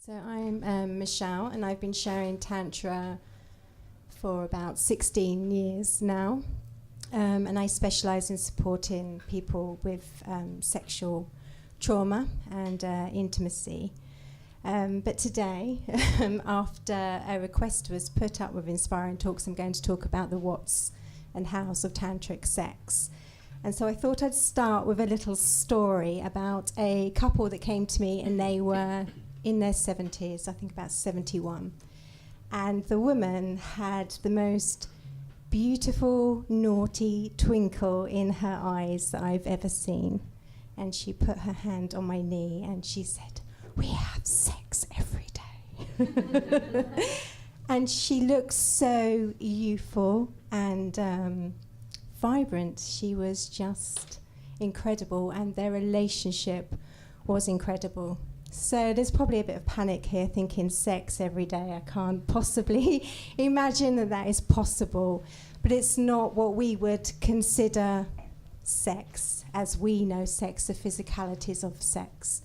So I'm Michelle, and I've been sharing Tantra for about 16 years now. And I specialise in supporting people with sexual trauma and intimacy. But today, after a request was put up with Inspiring Talks, I'm going to talk about the what's and how's of Tantric sex. And so I thought I'd start with a little story about a couple that came to me, and they were in their 70s, I think about 71. And the woman had the most beautiful, naughty twinkle in her eyes that I've ever seen. And she put her hand on my knee and she said, "We have sex every day." And she looked so youthful and vibrant. She was just incredible, and their relationship was incredible. So there's probably a bit of panic here, thinking sex every day. I can't possibly imagine that that is possible. But it's not what we would consider sex, as we know sex, the physicalities of sex.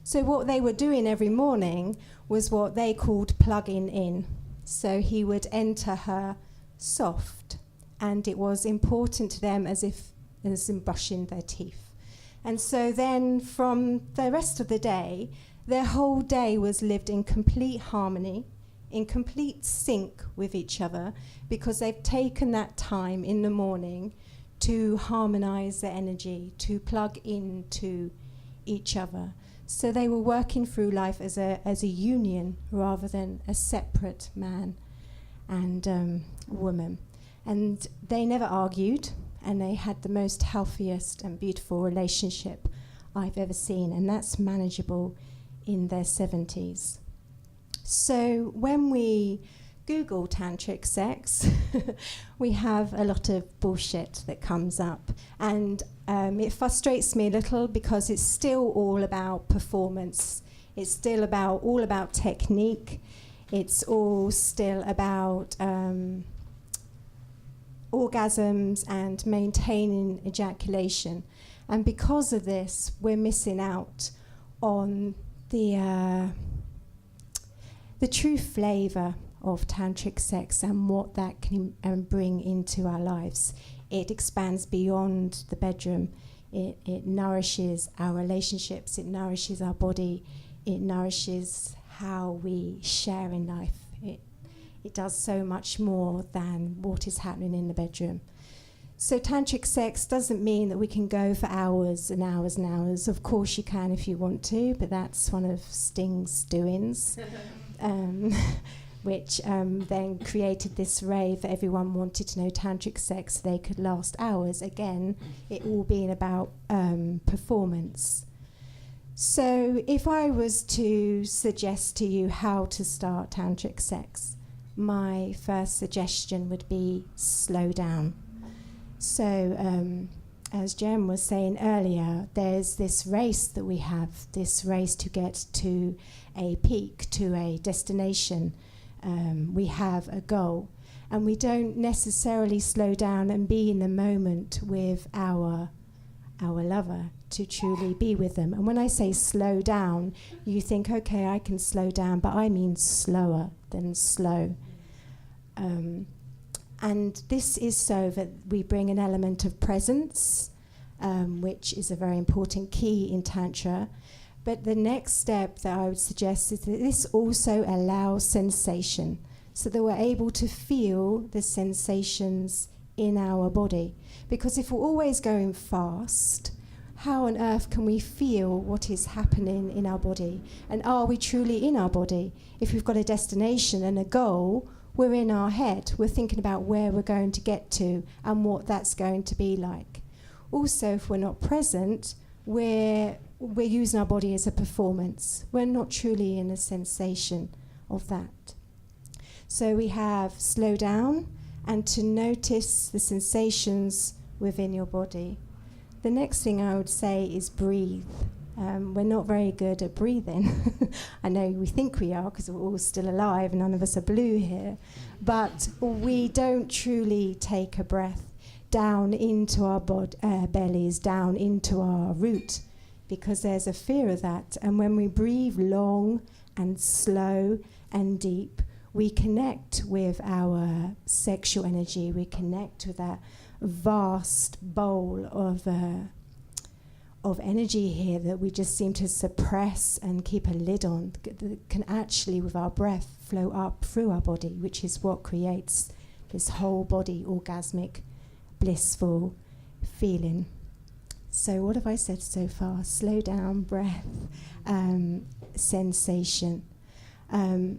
So what they were doing every morning was what they called plugging in. So he would enter her soft, and it was important to them as in brushing their teeth. And so then from the rest of the day, their whole day was lived in complete harmony, in complete sync with each other, because they've taken that time in the morning to harmonize their energy, to plug into each other. So they were working through life as a union rather than a separate man and woman. And they never argued, and they had the most healthiest and beautiful relationship I've ever seen, and that's manageable in their 70s. So when we Google tantric sex, we have a lot of bullshit that comes up, and it frustrates me a little because it's still all about performance. It's still all about technique. It's all still about orgasms and maintaining ejaculation. And because of this, we're missing out on the true flavour of tantric sex and what that can bring into our lives. It expands beyond the bedroom. It nourishes our relationships. It nourishes our body. It nourishes how we share in life. It does so much more than what is happening in the bedroom. So tantric sex doesn't mean that we can go for hours and hours and hours. Of course you can if you want to, but that's one of Sting's doings, which then created this rave that everyone wanted to know tantric sex. They could last hours. Again, it all being about performance. So if I was to suggest to you how to start tantric sex, my first suggestion would be slow down. So as Jem was saying earlier, there's this race that we have, this race to get to a peak, to a destination. We have a goal, and we don't necessarily slow down and be in the moment with our lover to truly be with them. And when I say slow down, you think, okay, I can slow down, but I mean slower than slow. And this is so that we bring an element of presence, which is a very important key in Tantra. But the next step that I would suggest is that this also allows sensation, so that we're able to feel the sensations in our body. Because if we're always going fast, how on earth can we feel what is happening in our body? And are we truly in our body? If we've got a destination and a goal, we're in our head. We're thinking about where we're going to get to and what that's going to be like. Also, if we're not present, we're using our body as a performance. We're not truly in a sensation of that. So we have slow down and to notice the sensations within your body. The next thing I would say is breathe. We're not very good at breathing. I know we think we are because we're all still alive, none of us are blue here, but we don't truly take a breath down into our bellies, down into our root because there's a fear of that. And when we breathe long and slow and deep, we connect with our sexual energy. We connect with that vast bowl of energy here that we just seem to suppress and keep a lid on, that can actually, with our breath, flow up through our body, which is what creates this whole body orgasmic, blissful feeling. So what have I said so far? Slow down, breath, sensation. The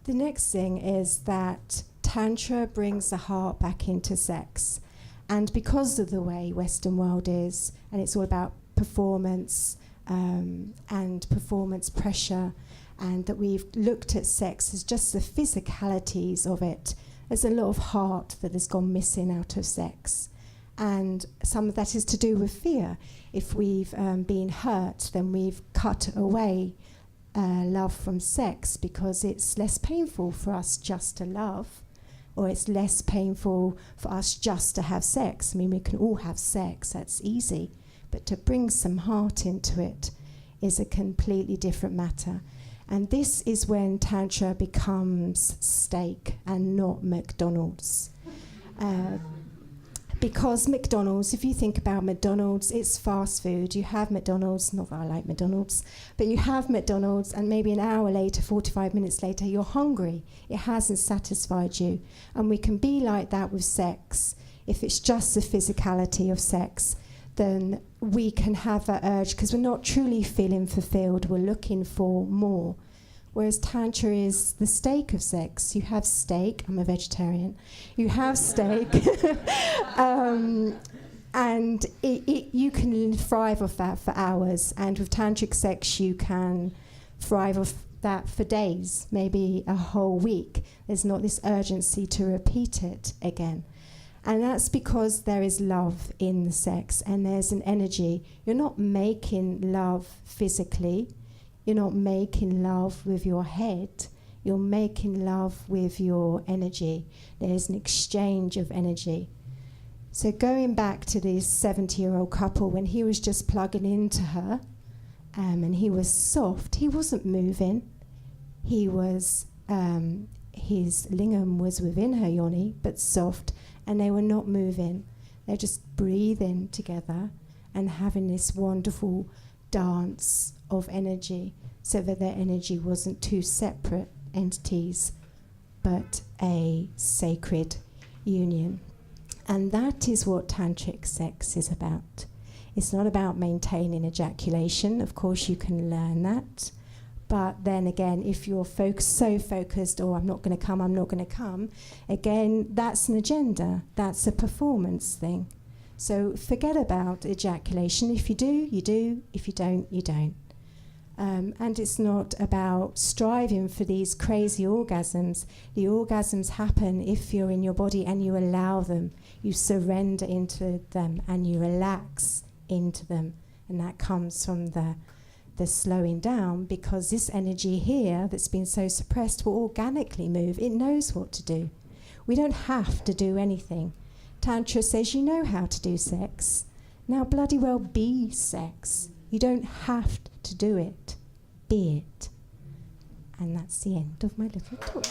next thing is that Tantra brings the heart back into sex. And because of the way Western world is, and it's all about performance and performance pressure, and that we've looked at sex as just the physicalities of it, there's a lot of heart that has gone missing out of sex. And some of that is to do with fear. If we've been hurt, then we've cut away love from sex, because it's less painful for us just to love, or it's less painful for us just to have sex. I mean, we can all have sex, that's easy, but to bring some heart into it is a completely different matter. And this is when Tantra becomes steak and not McDonald's. Because McDonald's, if you think about McDonald's, it's fast food. You have McDonald's, not that I like McDonald's, but you have McDonald's, and maybe an hour later, 45 minutes later, you're hungry. It hasn't satisfied you. And we can be like that with sex. If it's just the physicality of sex, then we can have that urge, because we're not truly feeling fulfilled. We're looking for more. Whereas Tantra is the steak of sex. You have steak. I'm a vegetarian. You have steak. And you can thrive off that for hours. And with Tantric sex, you can thrive off that for days, maybe a whole week. There's not this urgency to repeat it again. And that's because there is love in the sex, and there's an energy. You're not making love physically. You're not making love with your head. You're making love with your energy. There's an exchange of energy. So going back to this 70-year-old couple, when he was just plugging into her, and he was soft, he wasn't moving. He was, his lingam was within her yoni, but soft, and they were not moving. They're just breathing together and having this wonderful dance of energy, so that their energy wasn't two separate entities, but a sacred union. And that is what Tantric sex is about. It's not about maintaining ejaculation. Of course, you can learn that. But then again, if you're so focused, oh, I'm not going to come, again, that's an agenda. That's a performance thing. So forget about ejaculation. If you do, you do. If you don't, you don't. And it's not about striving for these crazy orgasms. The orgasms happen if you're in your body and you allow them. You surrender into them and you relax into them. And that comes from the slowing down, because this energy here that's been so suppressed will organically move. It knows what to do. We don't have to do anything. Tantra says you know how to do sex. Now bloody well be sex. You don't have to do it. Be it. And that's the end of my little talk.